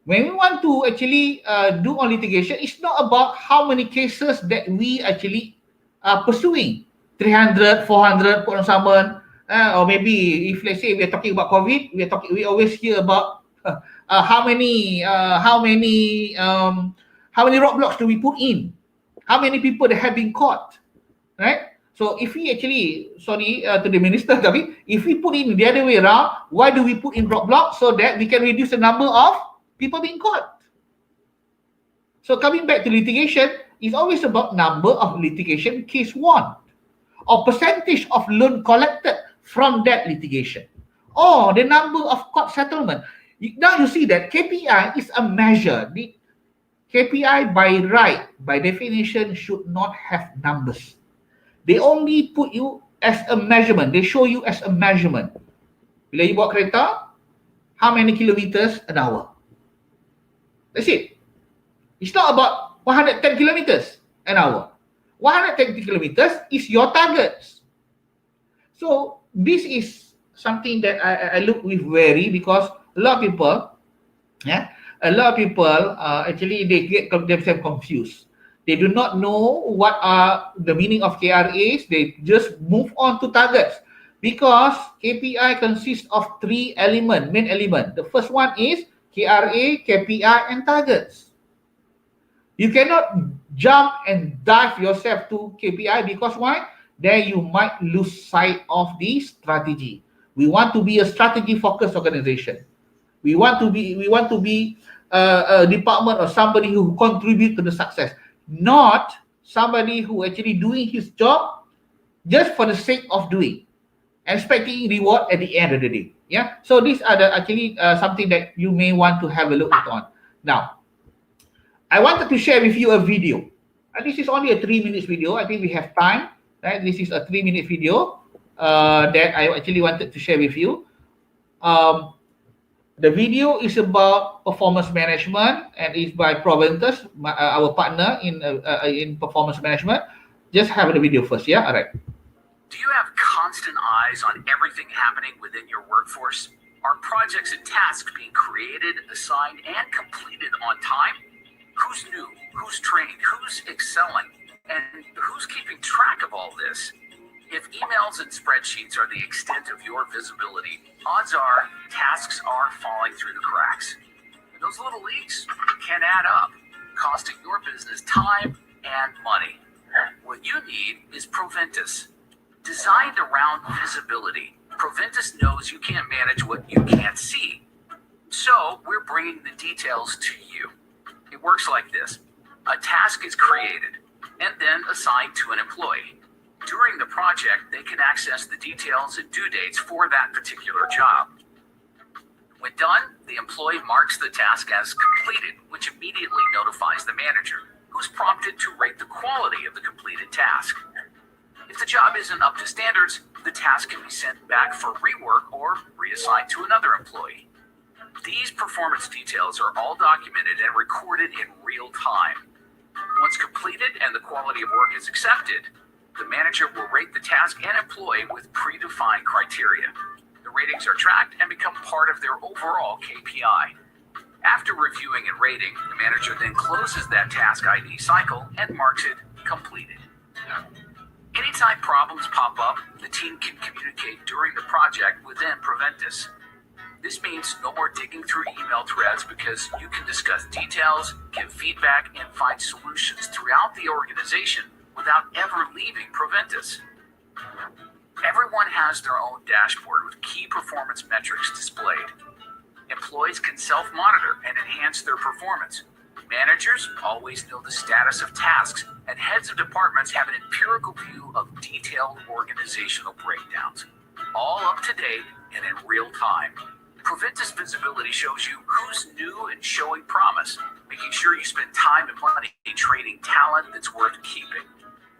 When we want to actually do on litigation, it's not about how many cases that we actually are pursuing. 300, 400, put on someone, or maybe if let's say we are talking about COVID, we always hear about how many roadblocks do we put in? How many people that have been caught? Right? So if we actually, to the minister, if we put in the other way around, why do we put in roadblocks? So that we can reduce the number of people being caught. So coming back to litigation, it's always about number of litigation case won, or percentage of loan collected from that litigation, or the number of court settlement. Now you see that KPI is a measure. The KPI by definition, should not have numbers. They only put you as a measurement. They show you as a measurement. Bila you bawa kereta, how many kilometers an hour? That's it. It's not about 110 kilometers an hour. 110 kilometers is your targets. So this is something that I look with worry, because a lot of people, actually they get themselves confused. They do not know what are the meaning of KRAs. They just move on to targets, because KPI consists of three main elements. The first one is KRA, KPI, and targets. You cannot jump and dive yourself to KPI, because why? Then you might lose sight of the strategy. We want to be a strategy-focused organization. We want to be a department or somebody who contribute to the success, not somebody who actually doing his job just for the sake of doing, expecting reward at the end of the day. Yeah. So these are something that you may want to have a look on. Now, I wanted to share with you a video. And this is only a 3-minute video. I think we have time. Right? This is a 3-minute video that I actually wanted to share with you. The The video is about performance management and is by Proventus, our partner in performance management. Just have the video first, yeah? All right. Do you have constant eyes on everything happening within your workforce? Are projects and tasks being created, assigned, and completed on time? Who's new? Who's trained? Who's excelling? And who's keeping track of all this? If emails and spreadsheets are the extent of your visibility, odds are tasks are falling through the cracks. And those little leaks can add up, costing your business time and money. What you need is Proventus. Designed around visibility, Proventus knows you can't manage what you can't see. So we're bringing the details to you. It works like this. A task is created and then assigned to an employee. During the project, they can access the details and due dates for that particular job. When done, the employee marks the task as completed, which immediately notifies the manager, who's prompted to rate the quality of the completed task. If the job isn't up to standards, the task can be sent back for rework or reassigned to another employee. These performance details are all documented and recorded in real time. Once completed and the quality of work is accepted, the manager will rate the task and employee with predefined criteria. The ratings are tracked and become part of their overall KPI. After reviewing and rating, the manager then closes that task ID cycle and marks it completed. Anytime problems pop up, the team can communicate during the project within Proventus. This means no more digging through email threads because you can discuss details, give feedback, and find solutions throughout the organization without ever leaving Proventus. Everyone has their own dashboard with key performance metrics displayed. Employees can self-monitor and enhance their performance. Managers always know the status of tasks, and heads of departments have an empirical view of detailed organizational breakdowns, all up to date and in real time. Proventus Visibility shows you who's new and showing promise, making sure you spend time and money training talent that's worth keeping.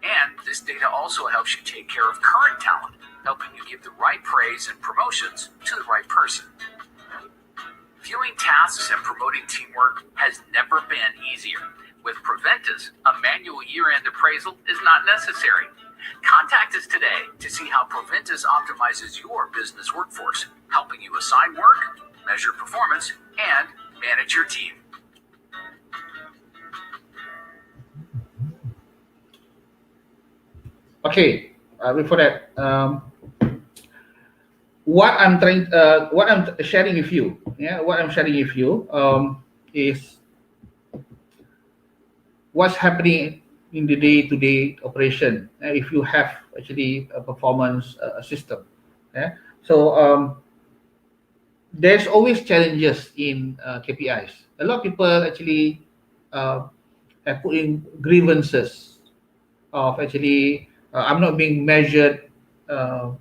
And this data also helps you take care of current talent, helping you give the right praise and promotions to the right person. Viewing tasks and promoting teamwork has never been easier. With Proventus, a manual year-end appraisal is not necessary. Contact us today to see how Proventus optimizes your business workforce, helping you assign work, measure performance, and manage your team. Okay, before that, what I'm sharing with you, is what's happening in the day-to-day operation. If you have actually a performance system, so there's always challenges in KPIs. A lot of people actually have put in grievances of actually I'm not being measured. I'm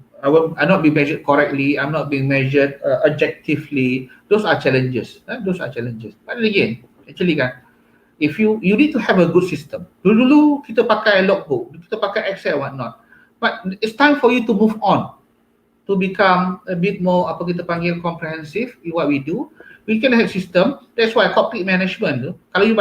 not being measured correctly. I'm not being measured objectively. Those are challenges. Those are challenges. But again, actually kan, if you need to have a good system. Dulu kita pakai logbook, kita pakai Excel, whatnot. But it's time for you to move on, to become a bit more apa kita panggil comprehensive in what we do. We can have system. That's why cockpit management. Kalau you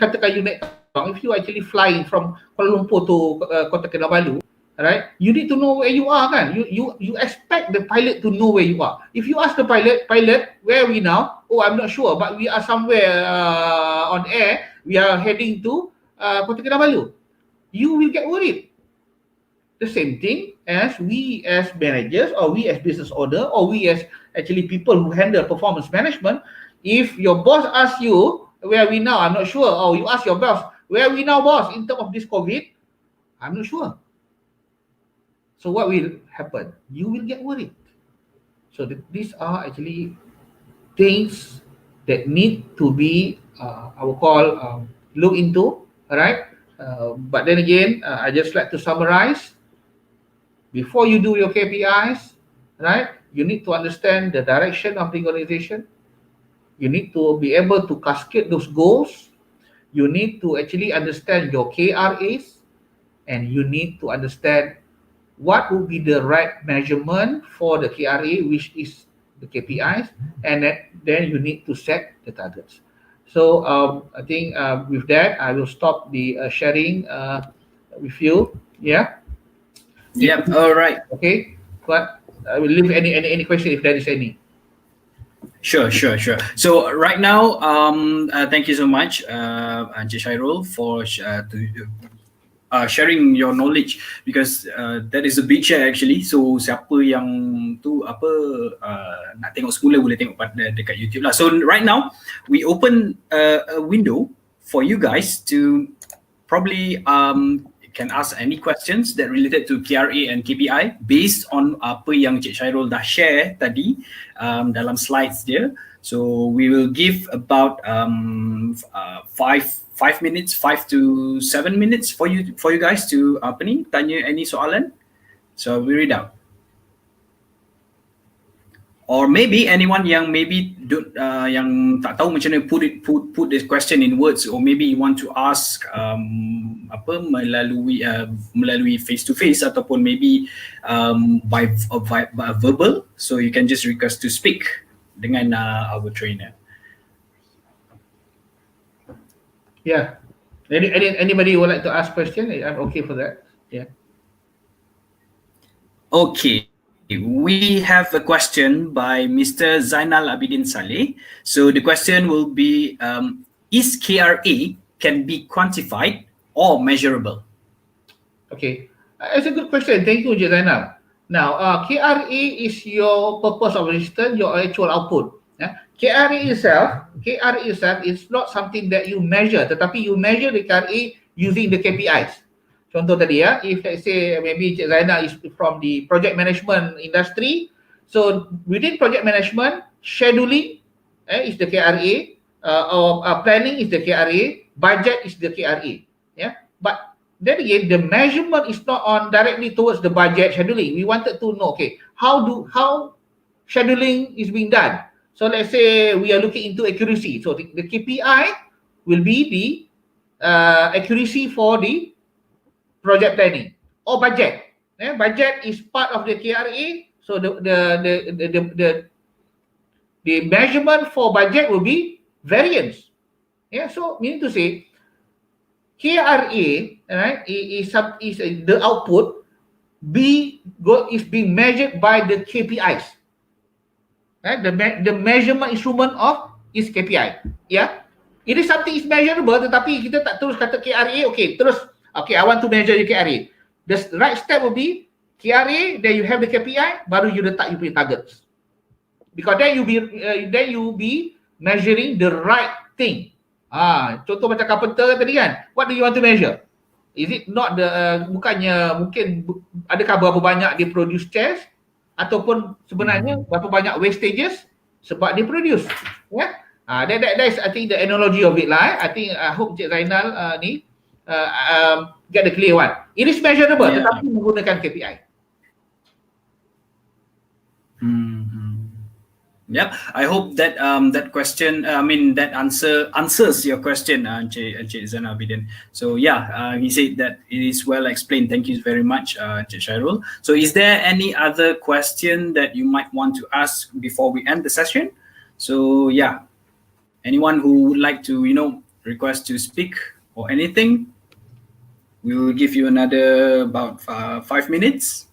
katakan you naik terbang, if you actually flying from Kuala Lumpur to Kota Kinabalu, right? You need to know where you are, kan? You expect the pilot to know where you are. If you ask the pilot, where are we now? Oh, I'm not sure, but we are somewhere on air. We are heading to Kota Kinabalu. You will get worried. The same thing as we as managers, or we as business owner, or we as actually people who handle performance management. If your boss asks you, where are we now? I'm not sure. Or you ask your boss, where are we now, boss, in terms of this COVID? I'm not sure. So what will happen? You will get worried. So these are actually things that need to be, I will call, look into, all right? But then again, I just like to summarize. Before you do your KPIs, right, you need to understand the direction of the organization. You need to be able to cascade those goals. You need to actually understand your KRAs, and you need to understand what would be the right measurement for the KRA, which is the KPIs, and then you need to set the targets. So I think with that, I will stop the sharing with you. Yeah. Yep. All right. Okay. But I will leave any question if there is any. Sure. So right now, thank you so much, Encik Shairul, for sharing your knowledge, because that is a big share actually. So siapa yang tu nak tengok semula boleh tengok pada dekat YouTube lah. So right now we open a window for you guys to probably can ask any questions that related to KRA and KPI based on apa yang Cik Shairul dah share tadi dalam slides dia. So we will give about 5 minutes, 5 to 7 minutes for you guys to tanya any soalan. So we read out. Or maybe anyone yang maybe yang tak tahu macam mana put this question in words, or maybe you want to ask melalui face to face ataupun maybe by verbal, so you can just request to speak dengan our trainer. Yeah. Anybody would like to ask question? I'm okay for that. Yeah. Okay. We have a question by Mr. Zainal Abidin Saleh. So the question will be, is KRA can be quantified or measurable? Okay. It's a good question. Thank you, Zainal. Now, KRA is your purpose of register, your actual output. KRA itself is not something that you measure, tetapi you measure the KRA using the KPIs. Contoh tadi if let's say maybe Cik Zainal is from the project management industry, so within project management, scheduling is the KRA, or planning is the KRA, budget is the KRA. Yeah, but then again, the measurement is not on directly towards the budget scheduling. We wanted to know, okay, how scheduling is being done. So let's say we are looking into accuracy. So the KPI will be the accuracy for the project planning or budget. Budget is part of the KRA. So the measurement for budget will be variance. Yeah. So meaning to say, KRA, right, is the output is being measured by the KPIs. Right? The measurement instrument of is KPI. Yeah. It is something is measurable, tetapi kita tak terus kata KRA. Okay, I want to measure your KRA. The right step will be KRA, then you have the KPI, baru you letak you punya targets. Because then you be measuring the right thing. Contoh macam carpenter tadi kan, what do you want to measure? Is it not bukannya mungkin adakah berapa banyak dia produce chairs, ataupun sebenarnya berapa banyak wastages sebab dia produce. Yeah? That is I think the analogy of it lah. I hope Cik Zainal ni get the clear one. It is measurable, tetapi menggunakan KPI. Yep. I hope that that question, that answers your question, Encik Zainal Abidin. So he said that it is well explained. Thank you very much, Encik Shairul. So is there any other question that you might want to ask before we end the session? So anyone who would like to request to speak or anything, we will give you another about 5 minutes.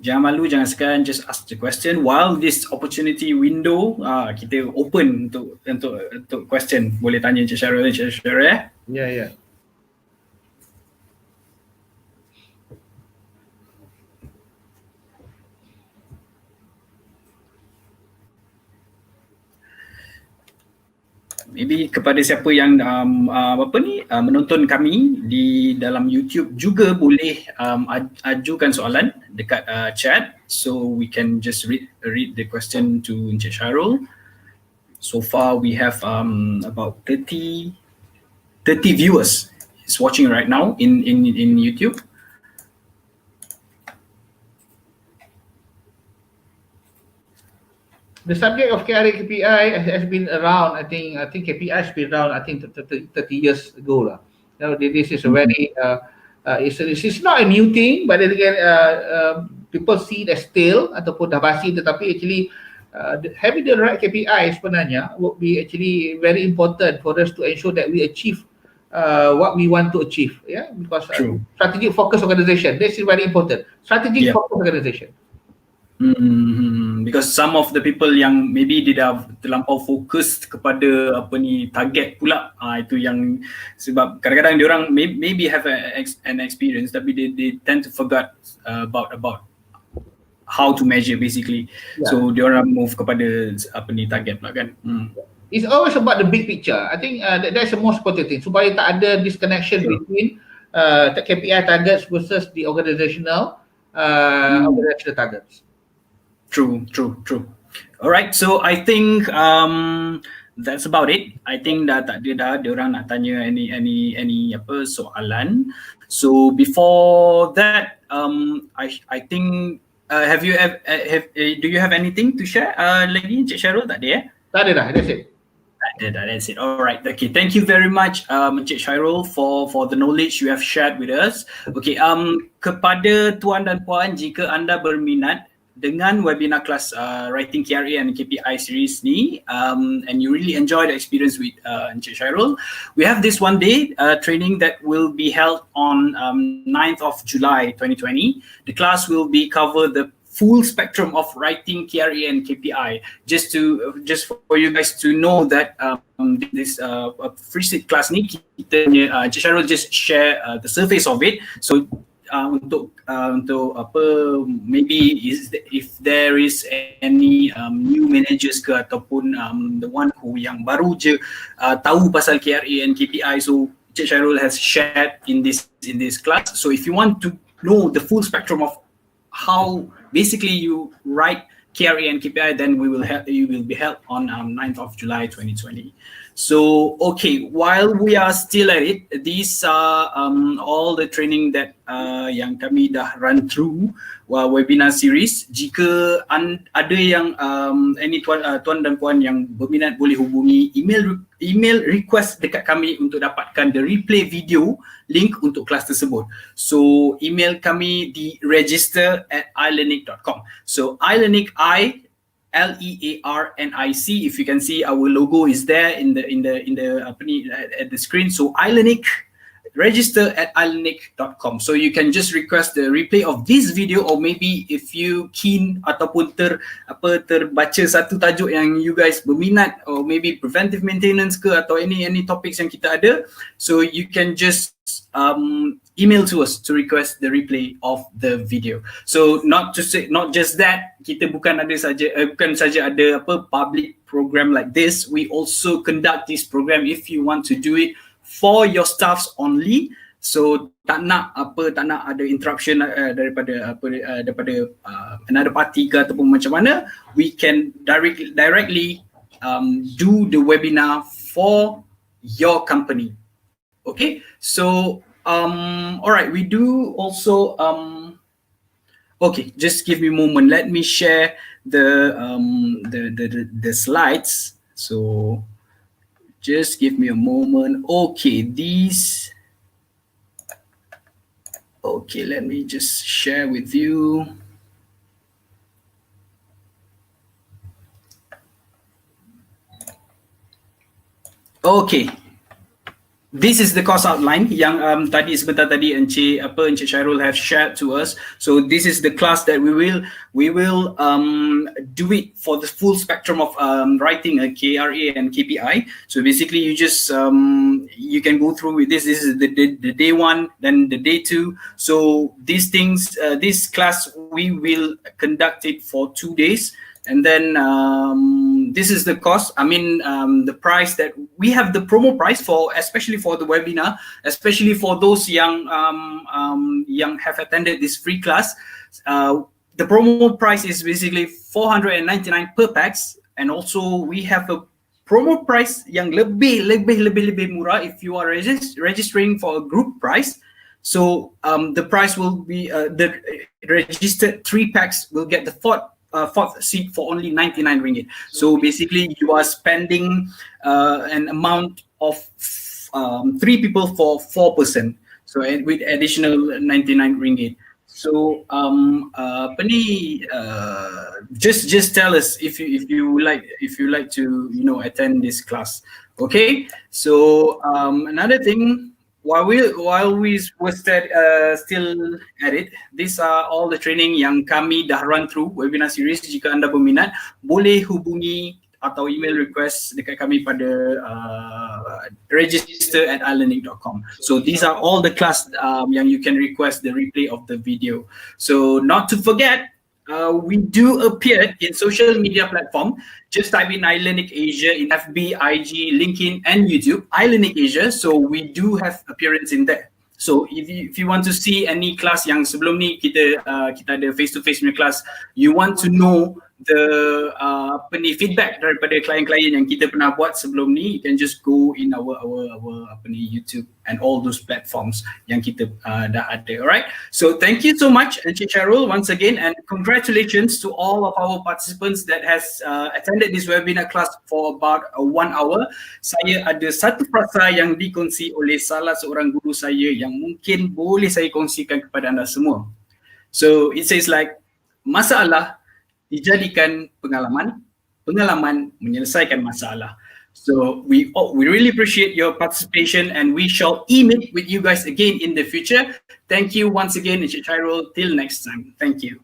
Jangan malu, jangan segan, just ask the question while this opportunity window kita open untuk question. Boleh tanya Encik Shairul ya. Yeah. Maybe kepada siapa yang menonton kami di dalam YouTube juga boleh ajukan soalan dekat chat, so we can just read the question to Encik Shairul. So far we have about 30 viewers is watching right now in YouTube. The subject of KRA KPI has been around. I think KPI has been around. I think 30 years ago lah. This is a very. This is not a new thing, but then again, people see it as stale ataupun dah basi, tetapi actually having the right KPI sebenarnya would be actually very important for us to ensure that we achieve what we want to achieve, because True. strategic focus organization, this is very important. Strategic focus organization. Because some of the people yang maybe dia dah terlampau fokus kepada target pula, itu yang sebab kadang-kadang dia orang maybe have an experience tapi they tend to forget about how to measure basically. So dia orang move kepada target pula kan. It's always about the big picture. I think that's the most important thing, supaya tak ada disconnection between KPI targets versus the organizational targets. True. Alright, so I think that's about it. I think dah dia orang nak tanya any soalan. So before that, I think do you have anything to share lagi, Encik Syarul? Tak ada Tak ada dah, that's it. That's it. All right. Okay. Thank you very much, Encik Syarul, for the knowledge you have shared with us. Okay. Kepada tuan dan puan, jika anda berminat dengan webinar kelas Writing KRA and KPI series ni, and you really enjoy the experience with Encik Syarul, we have this one day training that will be held on 9th of July 2020. The class will be cover the full spectrum of writing KRA and KPI. Just for you guys to know that this free seat class ni, Encik Syarul just share the surface of it. So untuk maybe if there is any new managers ke ataupun the one who yang baru je tahu pasal KRA and KPI, so Encik Syarul has shared in this class. So if you want to know the full spectrum of how basically you write KRA and KPI, then you will be held on 9th of July 2020. So okay, while we are still at it, these are all the training that yang kami dah run through webinar series. Jika ada yang any tuan dan puan yang berminat, boleh hubungi email request dekat kami untuk dapatkan the replay video link untuk kelas tersebut. So email kami di register@ilearnic.com. So ilearnic, Learnic. If you can see, our logo is there in the at the screen. So ilearnic, register@ilearnic.com. So you can just request the replay of this video, or maybe if you keen ataupun terbaca satu tajuk yang you guys berminat, or maybe preventive maintenance ke atau any topics yang kita ada, so you can just email to us to request the replay of the video. So not just that, kita bukan saja ada public program like this. We also conduct this program if you want to do it for your staffs only. So tak nak ada interruption daripada another party ke ataupun macam mana, we can directly do the webinar for your company. Okay, so all right, we do also okay, just give me a moment, let me share the slides. So just give me a moment. Okay, let me just share with you. Okay, this is the course outline yang sebentar tadi Encik Syarul have shared to us. So this is the class that we will do it for the full spectrum of writing a KRA and KPI. So basically you just you can go through with this. This is the day one, then the day two. So these things, this class we will conduct it for 2 days. And then this is the cost. I mean, the price that we have, the promo price especially for the webinar, especially for those young have attended this free class. The promo price is basically 499 per pax, and also we have a promo price yang lebih murah if you are registering for a group price. So the price will be the registered 3 packs will get the fourth seat for only 99 ringgit. So basically you are spending an amount of 3 people for 4 person. So with additional 99 ringgit. So apa ni, just tell us if you like to attend this class. Okay. So another thing, while we were still at it, these are all the training yang kami dah run through webinar series. Jika anda berminat, boleh hubungi atau email request dekat kami pada register@ilearnic.com. So these are all the class yang you can request the replay of the video. So not to forget, we do appear in social media platform. Just type in ilearnic Asia in FB, IG, LinkedIn and YouTube, ilearnic Asia. So we do have appearance in there. So if you want to see any class yang sebelum ni kita ada face to face punya class, you want to know the feedback daripada klien-klien yang kita pernah buat sebelum ni, you can just go in our YouTube and all those platforms yang kita dah ada. Alright, so thank you so much Encik Syarul once again, and congratulations to all of our participants that has attended this webinar class for about 1 hour. Saya ada satu frasa yang dikongsi oleh salah seorang guru saya yang mungkin boleh saya kongsikan kepada anda semua. So it says like, masalah dijadikan pengalaman, pengalaman menyelesaikan masalah. So we really appreciate your participation, and we shall meet with you guys again in the future. Thank you once again, Encik Chairul. Till next time. Thank you.